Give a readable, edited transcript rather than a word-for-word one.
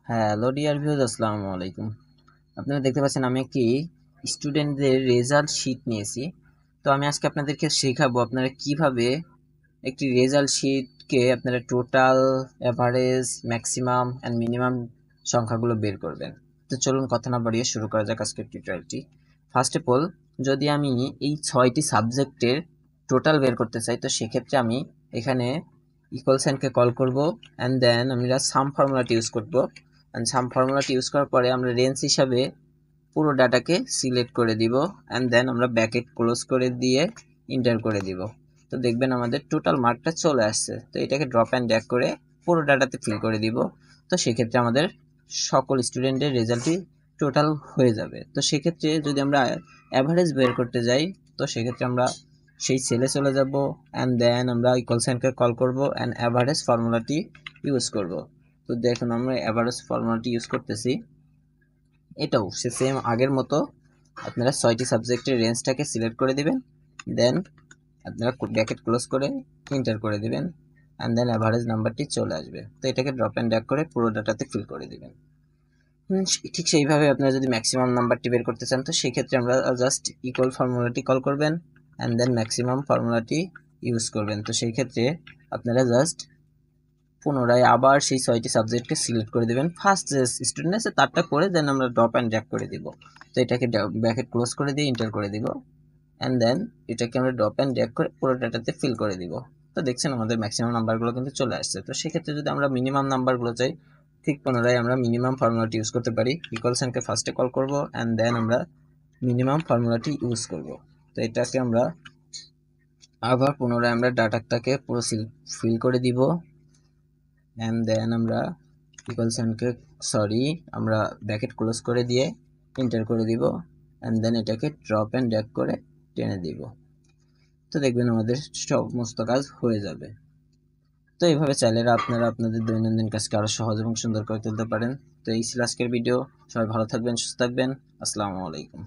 Hello dear views, আসসালামু আলাইকুম। আপনারা দেখতে পাচ্ছেন আমি একটি স্টুডেন্টদের রেজাল্ট শিট নিয়েছি। তো আমি আজকে আপনাদেরকে শেখাবো আপনারা কিভাবে একটি রেজাল্ট শিটকে আপনারা total, average, maximum and minimum সংখ্যাগুলো বের করবেন। তো চলুন কথা না বাড়িয়ে শুরু করা যাক আজকের টিউটোরিয়ালটি। ফার্স্ট অফ অল, যদি আমি এই 6টি সাবজেক্টের টোটাল বের করতে চাই, তো সেক্ষেত্রে আমি এখানে ইকুয়াল সাইনকে কল করব অ্যান্ড দেন আমরা সাম ফর্মুলাটি ইউজ করব। অ্যান্ড সাম ফর্মুলাটি ইউজ করার পরে আমরা রেঞ্জ হিসাবে পুরো ডাটাকে সিলেক্ট করে দিব অ্যান্ড দেন আমরা ব্র্যাকেট ক্লোজ করে দিয়ে এন্টার করে দিব। তো দেখবেন আমাদের টোটাল মার্কটা চলে আসছে। তো এটাকে ড্রপ অ্যান্ড ড্র্যাগ করে পুরো ডাটাতে ফিল করে দিব। তো সেক্ষেত্রে আমাদের সকল স্টুডেন্টের রেজাল্টই টোটাল হয়ে যাবে। তো সেক্ষেত্রে যদি আমরা অ্যাভারেজ বের করতে যাই, তো সেক্ষেত্রে আমরা সেই সেলে চলে যাব অ্যান্ড দেন আমরা ইকুয়াল সাইনকে কল করব অ্যান্ড অ্যাভারেজ ফর্মুলাটি ইউজ করব। তো দেখুন আমরা অ্যাভারেজ ফর্মুলাটি ইউজ করতেছি। এটাও সে সেম আগের মতো আপনারা 6টি সাবজেক্টের রেঞ্জটাকে সিলেক্ট করে দিবেন, দেন আপনারা ব্র্যাকেট ক্লোজ করে এন্টার করে দিবেন অ্যান্ড দেন অ্যাভারেজ নাম্বারটি চলে আসবে। তো এটাকে ড্রপ অ্যান্ড ড্র্যাগ করে পুরো ডাটাতে ফিল করে দিবেন। ঠিক সেইভাবে আপনারা যদি ম্যাক্সিমাম নাম্বারটি বের করতে চান, তো সেক্ষেত্রে আমরা জাস্ট ইকুয়াল ফর্মুলাটি কল করবেন অ্যান্ড দেন ম্যাক্সিমাম ফর্মুলাটি ইউজ করবেন। তো সেই ক্ষেত্রে আপনারা জাস্ট পুনরায় আবার সেই 6টি সাবজেক্টকে সিলেক্ট করে দেবেন। ফার্স্ট যে স্টুডেন্ট আছে তারটা করে দেন আমরা ড্রপ অ্যান্ড ড্র্যাগ করে দিব। তো এটাকে ব্র্যাকেট ক্লোজ করে দিয়ে এন্টার করে দিব অ্যান্ড দেন এটাকে আমরা ড্রপ অ্যান্ড ড্র্যাগ করে পুরো ডাটাতে ফিল করে দিব। তো দেখছেন আমাদের ম্যাক্সিমাম নাম্বারগুলো কিন্তু চলে আসছে। তো সেক্ষেত্রে যদি আমরা মিনিমাম নাম্বারগুলো চাই, ঠিক পুনরায় আমরা মিনিমাম ফর্মুলাটি ইউজ করতে পারি। ইকুয়াল সাইনকে ফার্স্টে কল করব অ্যান্ড দেন আমরা মিনিমাম ফর্মুলাটি ইউজ করব। তো এটাকে আমরা আবার পুনরায় আমরা ডাটাটাকে পুরো ফিল করে দিব অ্যান্ড দেন আমরা ইকুয়াল সাইনকে আমরা ব্র্যাকেট ক্লোজ করে দিয়ে এন্টার করে দিব অ্যান্ড দেন এটাকে ড্রপ অ্যান্ড ড্র্যাগ করে টেনে দিব। তো দেখবেন আমাদের সমস্ত কাজ হয়ে যাবে। তো এইভাবে চাইলে আপনারা আপনাদের দৈনন্দিন কাজকে আরো সহজ এবং সুন্দর করে তুলতে পারেন। তো এই ছিল আজকের ভিডিও। সবাই ভালো থাকবেন, সুস্থ থাকবেন। আসসালামু আলাইকুম।